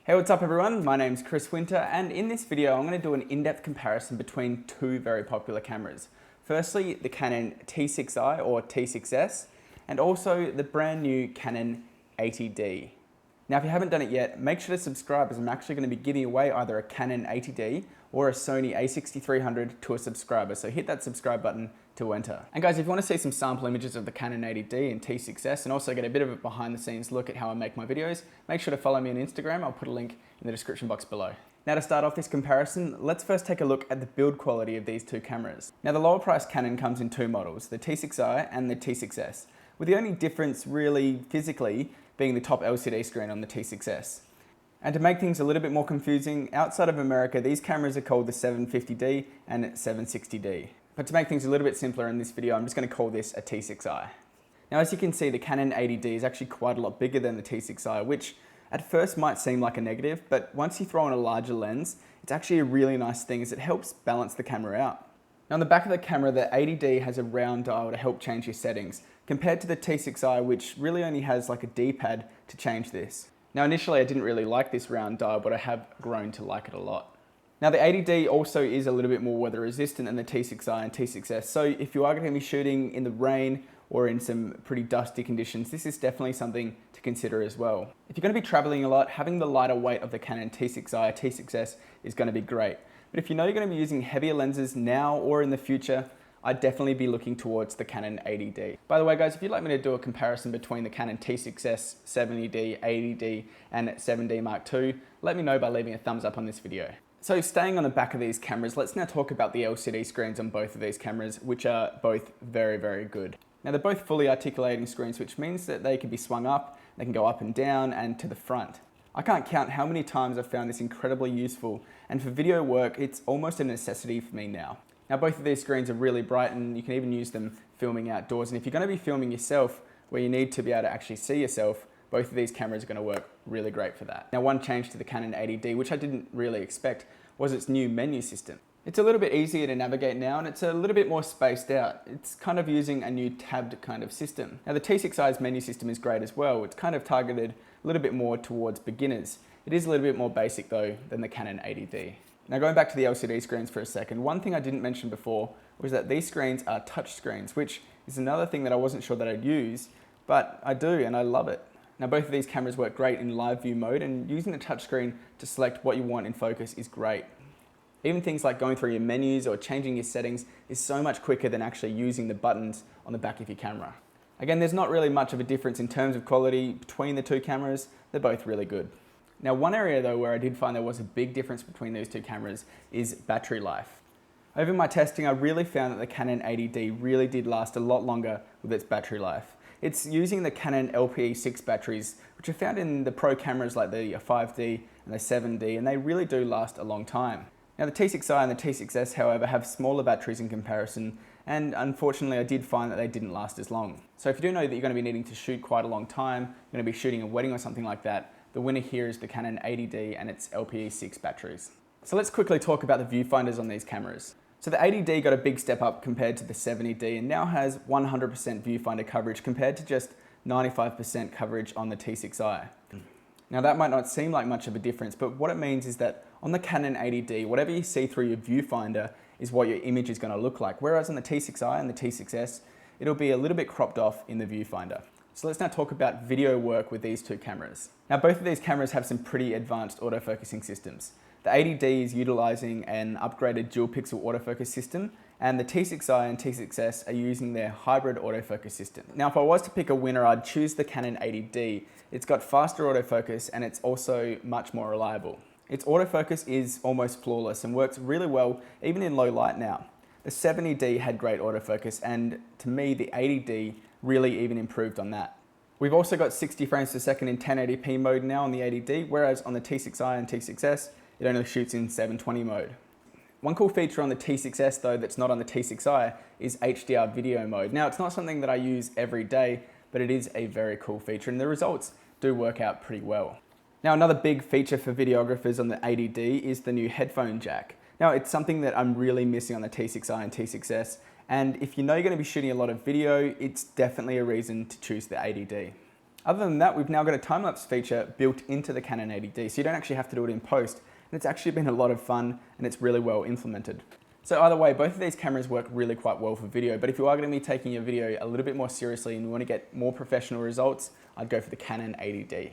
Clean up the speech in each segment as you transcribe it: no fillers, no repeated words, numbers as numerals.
Hey, what's up everyone? My name's Chris Winter, and in this video I'm going to do an in-depth comparison between two very popular cameras. Firstly, the Canon T6i or T6s, and also the brand new Canon 80D. Now if you haven't done it yet, make sure to subscribe, as I'm actually going to be giving away either a Canon 80D or a Sony a6300 to a subscriber, so hit that subscribe button to enter. And guys, if you want to see some sample images of the Canon 80D and T6s and also get a bit of a behind the scenes look at how I make my videos, make sure to follow me on Instagram. I'll put a link in the description box below. Now to start off this comparison, let's first take a look at the build quality of these two cameras. Now the lower price Canon comes in two models, the T6i and the T6s, with the only difference really physically being the top LCD screen on the T6s. And to make things a little bit more confusing, outside of America, these cameras are called the 750D and 760D. But to make things a little bit simpler in this video, I'm just going to call this a T6i. Now as you can see, the Canon 80D is actually quite a lot bigger than the T6i, which at first might seem like a negative, but once you throw in a larger lens, it's actually a really nice thing as it helps balance the camera out. Now on the back of the camera, the 80D has a round dial to help change your settings, compared to the T6i, which really only has like a D-pad to change this. Now initially I didn't really like this round dial, but I have grown to like it a lot. Now the 80D also is a little bit more weather resistant than the T6i and T6s, so if you are going to be shooting in the rain or in some pretty dusty conditions, this is definitely something to consider as well. If you're going to be traveling a lot, having the lighter weight of the Canon T6i or T6s is going to be great. But if you know you're going to be using heavier lenses now or in the future, I'd definitely be looking towards the Canon 80D. By the way guys, if you'd like me to do a comparison between the Canon T6s, 70D, 80D and 7D Mark II, let me know by leaving a thumbs up on this video. So staying on the back of these cameras, let's now talk about the LCD screens on both of these cameras, which are both very, very good. Now they're both fully articulating screens, which means that they can be swung up, they can go up and down and to the front. I can't count how many times I've found this incredibly useful, and for video work, it's almost a necessity for me now. Now both of these screens are really bright and you can even use them filming outdoors, and if you're going to be filming yourself where you need to be able to actually see yourself, both of these cameras are going to work really great for that. Now one change to the Canon 80D, which I didn't really expect, was its new menu system. It's a little bit easier to navigate now and it's a little bit more spaced out. It's kind of using a new tabbed kind of system. Now the T6i's menu system is great as well. It's kind of targeted a little bit more towards beginners. It is a little bit more basic though than the Canon 80D. Now going back to the LCD screens for a second, one thing I didn't mention before was that these screens are touch screens, which is another thing that I wasn't sure that I'd use, but I do and I love it. Now both of these cameras work great in live view mode, and using the touchscreen to select what you want in focus is great. Even things like going through your menus or changing your settings is so much quicker than actually using the buttons on the back of your camera. Again, there's not really much of a difference in terms of quality between the two cameras. They're both really good. Now one area though where I did find there was a big difference between these two cameras is battery life. Over my testing, I really found that the Canon 80D really did last a lot longer with its battery life. It's using the Canon LPE6 batteries, which are found in the pro cameras like the 5D and the 7D, and they really do last a long time. Now the T6i and the T6s, however, have smaller batteries in comparison, and unfortunately I did find that they didn't last as long. So if you do know that you're going to be needing to shoot quite a long time, you're going to be shooting a wedding or something like that, the winner here is the Canon 80D and its LPE6 batteries. So let's quickly talk about the viewfinders on these cameras. So the 80D got a big step up compared to the 70D and now has 100% viewfinder coverage compared to just 95% coverage on the T6i. Now that might not seem like much of a difference, but what it means is that on the Canon 80D, whatever you see through your viewfinder is what your image is going to look like, whereas on the T6i and the T6s, it'll be a little bit cropped off in the viewfinder. So let's now talk about video work with these two cameras. Now both of these cameras have some pretty advanced autofocusing systems. The 80D is utilizing an upgraded dual pixel autofocus system, and the T6i and T6s are using their hybrid autofocus system. Now if I was to pick a winner, I'd choose the Canon 80D. It's got faster autofocus and it's also much more reliable. Its autofocus is almost flawless and works really well even in low light now. The 70D had great autofocus, and to me the 80D really even improved on that. We've also got 60 frames per second in 1080p mode now on the 80D, whereas on the T6i and T6s, it only shoots in 720 mode. One cool feature on the T6s though that's not on the T6i is HDR video mode. Now it's not something that I use every day, but it is a very cool feature and the results do work out pretty well. Now another big feature for videographers on the 80D is the new headphone jack. Now it's something that I'm really missing on the T6i and T6s, and if you know you're going to be shooting a lot of video, it's definitely a reason to choose the 80D. Other than that, we've now got a time-lapse feature built into the Canon 80D, so you don't actually have to do it in post. And it's actually been a lot of fun and it's really well implemented. So either way, both of these cameras work really quite well for video, but if you are going to be taking your video a little bit more seriously and you want to get more professional results, I'd go for the Canon 80D.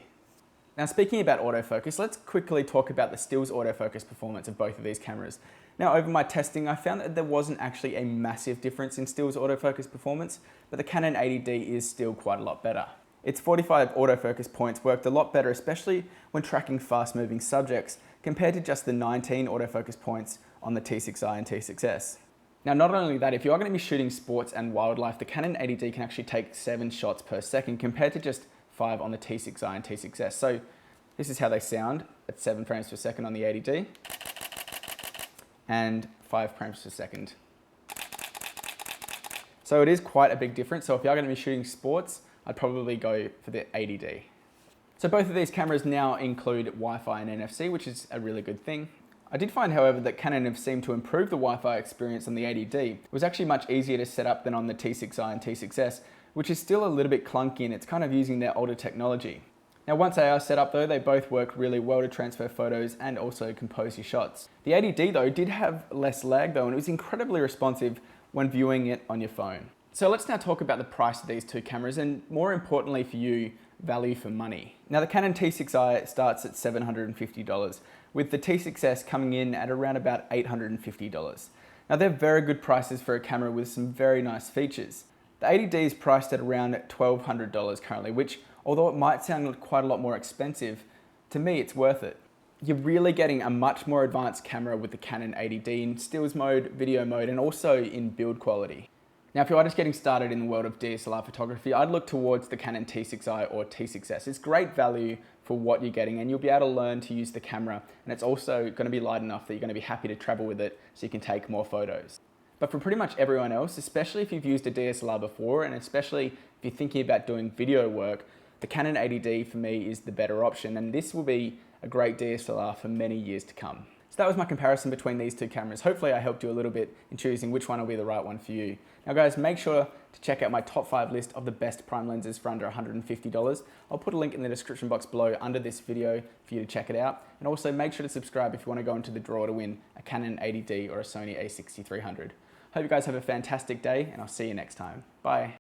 Now speaking about autofocus, let's quickly talk about the stills autofocus performance of both of these cameras. Now over my testing, I found that there wasn't actually a massive difference in stills autofocus performance, but the Canon 80D is still quite a lot better. Its 45 autofocus points worked a lot better, especially when tracking fast-moving subjects, compared to just the 19 autofocus points on the T6i and T6s. Now, not only that, if you are going to be shooting sports and wildlife, the Canon 80D can actually take 7 shots per second compared to just 5 on the T6i and T6s. So this is how they sound at 7 frames per second on the 80D and 5 frames per second. So it is quite a big difference. So if you are going to be shooting sports, I'd probably go for the 80D. So both of these cameras now include Wi-Fi and NFC, which is a really good thing. I did find, however, that Canon have seemed to improve the Wi-Fi experience on the 80D. It was actually much easier to set up than on the T6i and T6s, which is still a little bit clunky and it's kind of using their older technology. Now once they are set up though, they both work really well to transfer photos and also compose your shots. The 80D though did have less lag though, and it was incredibly responsive when viewing it on your phone. So let's now talk about the price of these two cameras and more importantly for you, value for money. Now the Canon T6i starts at $750, with the T6s coming in at around about $850. Now they're very good prices for a camera with some very nice features. The 80D is priced at around $1,200 currently, which although it might sound quite a lot more expensive, to me it's worth it. You're really getting a much more advanced camera with the Canon 80D in stills mode, video mode, and also in build quality. Now, if you are just getting started in the world of DSLR photography, I'd look towards the Canon T6i or T6s. It's great value for what you're getting and you'll be able to learn to use the camera, and it's also going to be light enough that you're going to be happy to travel with it so you can take more photos. But for pretty much everyone else, especially if you've used a DSLR before and especially if you're thinking about doing video work, the Canon 80D for me is the better option, and this will be a great DSLR for many years to come. So that was my comparison between these two cameras. Hopefully I helped you a little bit in choosing which one will be the right one for you. Now guys, make sure to check out my top 5 list of the best prime lenses for under $150. I'll put a link in the description box below under this video for you to check it out. And also make sure to subscribe if you want to go into the draw to win a Canon 80D or a Sony a6300. Hope you guys have a fantastic day and I'll see you next time. Bye.